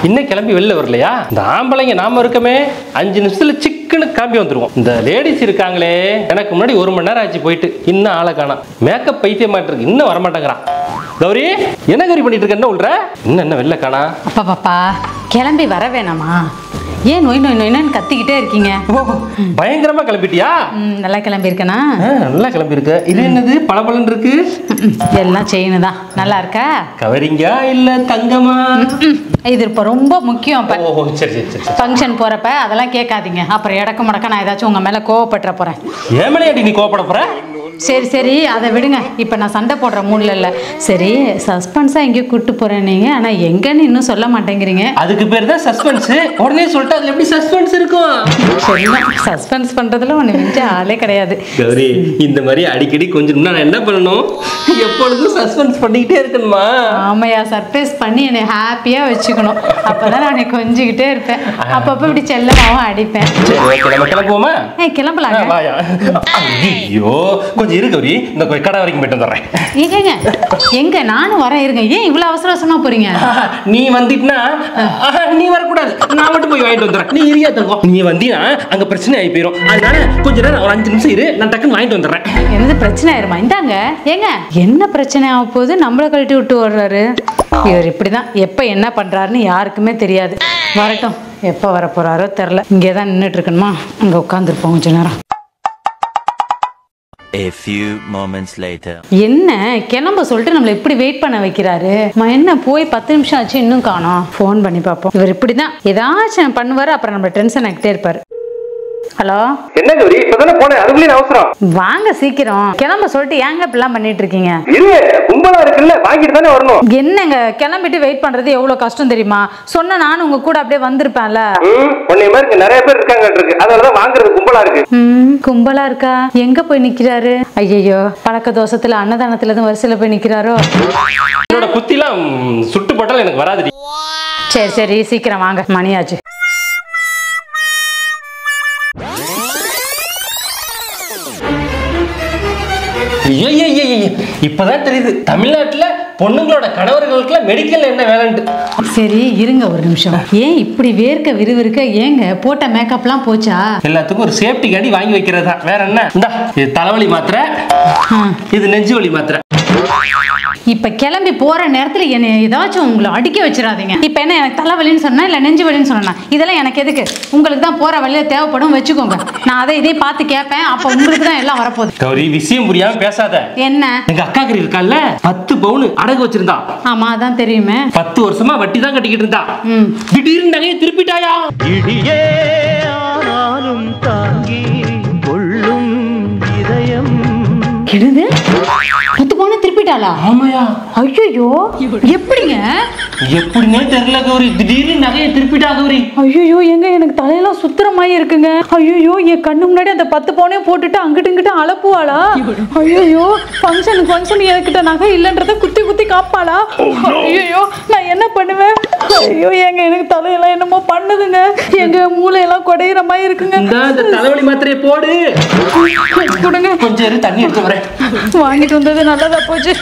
இன்னும் கிளம்பி வெளில வரலையா? இந்த ஆம்பளைங்க நாம இருக்கமே 5 நிமிஷத்துல சிக்கனு கிளம்பி வந்துருவோம். இந்த லேடிஸ் இருக்காங்களே, எனக்கு முன்னாடி 1 மணி நேரம் ஆச்சு போயிட்டு, இன்னும் ஆளை காணோம். மேக்கப் பைத்தியமாட்டு இருக்கு, இன்னும் வரமாட்டேங்கிறான். கௌரி, என்ன கௌரி பண்ணிட்டு இருக்க? என்ன உள்ற? என்ன வெளில காணா? அப்பா பாப்பா கிளம்பி வர வேணாமா? ஏன் நோய் நோய் நோய்னு கத்திக்கிட்டே இருக்கீங்க? பயங்கரமா கிளம்பிட்டியா? நல்லா கிளம்பி இருக்கேனா? நல்லா கிளம்பி இருக்க. இது என்னது பளபளன்னு இருக்கு? எல்லாம் செயின் தான். நல்லா இருக்கா? கவரிங்கா இல்ல தங்கமா? இது இப்ப ரொம்ப முக்கியம். சரி ஃபங்க்ஷன் போறப்ப அதெல்லாம் கேட்காதீங்க. அப்புறம் இடக்க முடக்க நான் ஏதாச்சும் உங்க மேல கோவப்பட்டுற போறேன். ஏன் மேலே நீ கோவப்பட போற? சரி அதை விடுங்க. இப்போ நான் சண்டை போடுற மூட்ல இல்லை. சரி, சஸ்பென்ஸாக எங்கேயோ கூப்பிட்டு போகிறேன் நீங்கள், ஆனால் எங்கன்னு இன்னும் சொல்ல மாட்டேங்கிறீங்க. அதுக்கு பேர் தான் சஸ்பென்ஸ். உடனே சொல்லிட்டு அதில் எப்படி சஸ்பென்ஸ் இருக்கும்? சரிதான், சஸ்பென்ஸ் பண்ணுறதுல ஒன்று மிஞ்ச ஆளே கிடையாது. கௌரி, இந்த மாதிரி அடிக்கடி கொஞ்சம் நான் என்ன பண்ணணும்? எப்பொழுதும் சஸ்பென்ஸ் பண்ணிக்கிட்டே இருக்கணுமா? ஆமையா, சர்ப்ரைஸ் பண்ணி என்னை ஹாப்பியாக வச்சுக்கணும். அப்போ தான் நான் கொஞ்சிக்கிட்டே இருப்பேன். அப்பப்போ இப்படி செல்லமாகவும் அடிப்பேன். கிளம்புவோமா? கிளம்பலாம். ஐயோ கொஞ்சம் இரு கௌரி, இந்த கடை வரைக்கும் போயிட்டு வந்துடுறேன். எங்க நானும் வரேன், இருங்க. ஏன் இவ்வளவு அவசரமா போறீங்க? நீ வந்துட்டா நீ வரக்கூடாது, நான் மட்டும் போய் வாங்கிட்டு வந்துடுறேன். நீ இரியா தங்கம். நீ வந்தீங்கன்னா அங்க பிரச்சனை ஆகி போயிடும். அதனால கொஞ்ச நேரம் ஒரு 5 நிமிஷம் இரு, நான் டக்குன்னு வாங்கிட்டு வந்துடுறேன். என்னது பிரச்சனை ஆயிருமா? இந்தாங்க. ஏங்க என்ன பிரச்சனை ஆக போகுது? நம்மளை கழட்டி விட்டு வர்றாரு இவர். இப்படிதான் எப்ப என்ன பண்றாருன்னு யாருக்குமே தெரியாது. வரட்டும், எப்ப வர போறாரோ தெரியல. இங்கேதான் நின்றுட்டு இருக்கணுமா? அங்க உட்காந்துருப்போம் கொஞ்ச நேரம். A few moments later. என்ன கிளம்ப சொல்லிட்டு நம்மள இப்படி வெயிட் பண்ண வைக்கிறாரு? என்ன போய் 10 நிமிஷம் ஆச்சு, இன்னும் காணோம். ஃபோன் பண்ணி பார்ப்போம். இவர் இப்படிதான் ஏதாச்சும் பண்ணுவாரு, அப்புறம் நம்ம டென்ஷன் ஆகிட்டே இருப்பாரு. ஹலோ, என்ன கௌரி, இப்பதானே போனேன், அதுக்குள்ளே அவசரம். வாங்க சீக்கிரம். கிளம்ப சொல்லிட்டு ஏங்க இப்படிலாம் பண்ணிட்டு இருக்கீங்க? இரு, கும்பலா இருக்குல்ல, வாங்கிட்டு தானே வரணும். என்னங்க கிளம்பிட்டு வெயிட் பண்றது எவ்வளவு கஷ்டம் தெரியுமா? சொன்னா நானும் உங்க கூட அப்படியே வந்திருப்பேன்ல. உன்னை மாதிரி நிறைய பேர் இருக்காங்க, அதனாலதான் வாங்குறது கும்பலா இருக்கு. கும்பலா இருக்கா? எங்க போய் நிக்கிறாரு? ஐயோ, பழக்க தோசத்துல அன்னதானத்துல இருந்து வரிசையில போய் நிக்கிறாரோ? என்னோட குத்திலாம் சுட்டு போட்டாலும் எனக்கு வராது. சரி சீக்கிரம் வாங்க, மணியாச்சு. இப்பதான் தெரியுது தமிழ்நாட்டுல பொண்ணுங்களோட கணவர்களுக்கு மெடிக்கல் என்ன வேலைன்ட்டு. சரி இருங்க ஒரு நிமிஷம். ஏன் இப்படி வேர்க்க விறுவிறுக்க? ஏங்க போட்ட மேக்கப்லாம் போச்சா? எல்லாத்துக்கும் ஒரு சேஃப்டி காண்டி வாங்கி வைக்கிறதா, வேற என்ன? இந்தா, இது தலைவலி மாத்திரை, இது நெஞ்சு வலி மாத்திரை. இப்ப கிளம்பி போற நேரத்துல என்ன ஏதாச்சும் உங்களை அடிக்க வச்சிடாதீங்க. இப்ப என்ன எனக்கு தலைவலின்னு சொன்னா இல்ல நெஞ்சு வலின்னு சொன்னா இதெல்லாம் எனக்கு எதுக்கு? உங்களுக்கு தான் போற வழியில தேவைப்படும், வச்சுக்கோங்க. நான் அதை இதே பார்த்து கேட்பேன். அப்ப உங்களுக்கு தான் எல்லாம் வரப்போகுது. கௌரி, விஷயம் புரியாம பேசாத. என்ன? எங்க அக்கா கறி இருக்கால, 10 பவுன் அடகு வச்சிருந்தா. ஆமா, அதான் தெரியுமே. 10 வருஷமா வட்டி தான் கட்டிக்கிட்டு இருந்தா. திடீர்னு நகையை திருப்பிட்டாயா? இடியே ஆனாலும் தாங்கி கொள்ளும் இதயம். என்னது? 10 பவுன் திருப்பிட்டாளா? ஆமாயா. ஐயோ, எப்படிங்க? எப்படின்னே தெரியல கௌரி, திடீர்னு நகையை திருப்பிட்டா கௌரி. ஐயோ, எங்க எனக்கு தலையெல்லாம் சுத்திரமாயி இருக்குங்க. ஐயோ, என் கண்ணு முன்னாடி அந்த 10 பவுனே போட்டுட்டு அங்கிட்டு இங்கிட்ட அலப்புவாளா? ஐயோ, ஃபங்க்ஷன் என்கிட்ட நகை இல்லைன்றத குத்தி காப்பாளா? ஐயோ, நான் என்ன பண்ணுவேன்? ஐயோ, எங்க எனக்கு தலையெல்லாம் என்னமோ பண்ணுதுங்க. எங்க மூளையெல்லாம் குடையிற மாதிரி இருக்குங்க. இந்த தலைவலி மாத்திரையை போடு. கொடுங்க, கொஞ்சம் தண்ணி எடுத்து வரேன். வாங்கிட்டு வந்தது நல்லதா போச்சு.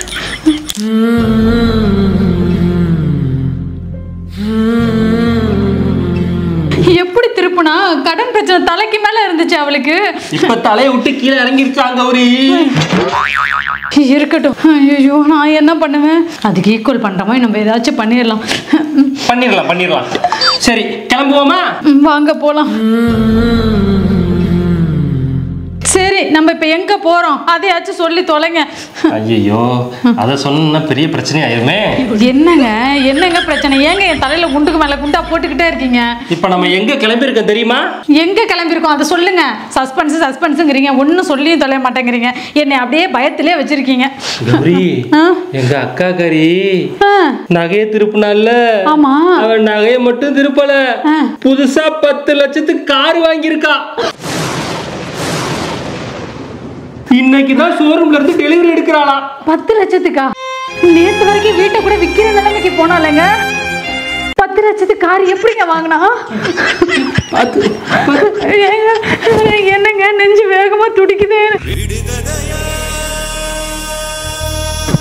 எப்படி திருப்புனா? கடன் பிரச்சனை தலைக்கு மேல இருந்துச்சு அவளுக்கு. இப்ப தலையை விட்டு கீழே இறங்கிருச்சாங்க கௌரி. இருக்கட்டும். ஐயோ, நான் என்ன பண்ணுவேன்? அதுக்கு ஈக்குவல் பண்ற மாதிரி நம்ம ஏதாச்சும் பண்ணிடலாம். சரி, கிளம்புவோமா? வாங்க போலாம். சரி, நம்ம இப்ப எங்க போறோம் அதையாச்சும் சொல்லி தொலைங்க. ஐயோ, அத சொன்னா பெரிய பிரச்சனை ஆயிருமே. என்னங்க பிரச்சனை? ஏங்க என் தலையில குண்டுக்கு மேல குண்டா போட்டுக்கிட்டே இருக்கீங்க? இப்ப நம்ம எங்க கிளம்பி இருக்கோம் தெரியுமா? எங்க கிளம்பி இருக்கோம் அதை சொல்லுங்க. சஸ்பென்ஸ்ங்கிறீங்க, ஒன்னும் சொல்லியும் தொலைய மாட்டேங்கிறீங்க. என்னை அப்படியே பயத்திலே வச்சிருக்கீங்க. கௌரி, எங்க அக்கா கறி நகையை திருப்பினால. ஆமா, அவன் நகையை மட்டும் திருப்பல, புதுசா 10 லட்சத்துக்கு கார் வாங்கியிருக்கா. இன்னைக்குதான் ஷோரூம்ல இருந்து டெலிவரி எடுக்கிறாளா. 10 லட்சத்துக்கா? நேத்து வரைக்கும் வீட்டை கூட விக்கிற நிலைமைக்கு போனாலங்க. 10 லட்சத்துக்கு கார் எப்படிங்க வாங்கினா? என்னங்க நெஞ்சு வேகமா துடிக்குது.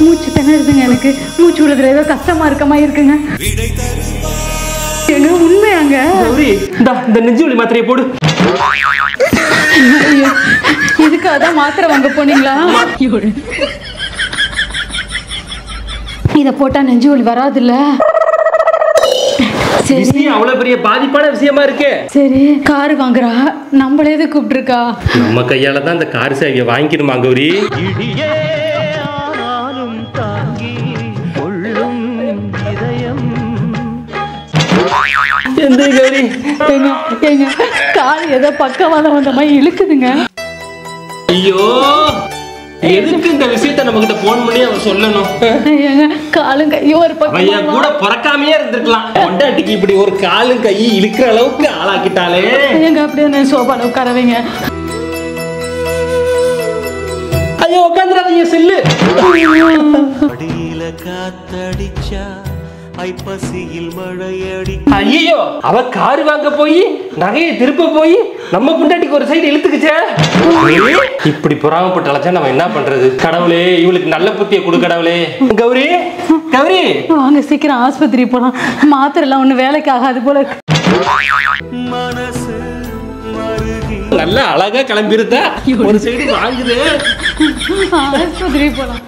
மூச்சு திணறுதுங்க எனக்கு. மூச்சு விடுறது ஏதோ கஷ்டமா இருக்க மாதிரி இருக்குங்க. எங்க உண்மையாங்க? கௌரி இந்த நெஞ்சு வலி மாத்திரையை போடு. ஐயோ, இதுக்கு அதான் மாத்திரை வாங்க போனீங்களா? இத போட்டா நெஞ்சு வலி வராதுல்ல? சரி, விஷயம் அவ்வளவு பெரிய பாதிப்பான விஷயமா இருக்கு. சரி, கார் வாங்குறா, நம்மளே எது கூப்பிட்டுருக்கா? நம்ம கையால தான் அந்த கார் சேவையை வாங்கிக்கணுமா கௌரி? இடியே ஆனாலும் தாங்கி கொள்ளும் இதயம். எந்த கௌரி? ஏங்க கால் ஏதோ பக்கவாதம் வந்த மாதிரி இழுக்குதுங்க. ஐயோ, எதுக்கு இந்த விஷயத்த நம்ம கிட்ட போன் பண்ணி அவன் சொல்லணும்? ஏங்க காலும் கையும் ஒரு அவன் என் கூட பக்கம். பிறக்காமையே இருந்திருக்கலாம். கொண்டாட்டிக்கு இப்படி ஒரு காலும் கை இழுக்கிற அளவுக்கு ஆளாக்கிட்டாலே. ஏங்க அப்படியே சோபால உட்காரவைங்க. ஐயோ உட்காந்துடாதீங்க, செல்லு. அடியில காத்தடிச்சா ஐப்பசியில் மழையடி. ஐயோ, அவ கார் வாங்க போய் நகையை திருப்ப போய் நம்ம புண்டாட்டிக்கு ஒரு சைடு இழுத்துக்குச்சே. இப்படி பொறாமப்பட்டு அழைச்சா நம்ம என்ன பண்றது? கடவுளே, இவளுக்கு நல்ல புத்தியை கொடு கடவுளே. கௌரி, கௌரி, வாங்க சீக்கிரம் ஆஸ்பத்திரி போலாம். மாத்திரை எல்லாம் ஒண்ணு வேலைக்கு ஆகாது போல இருக்கு. மனசு மருகி நல்லா அழகா கிளம்பிருத்தா, ஒரு சைடு வாங்குது. ஆஸ்பத்திரி போலாம்.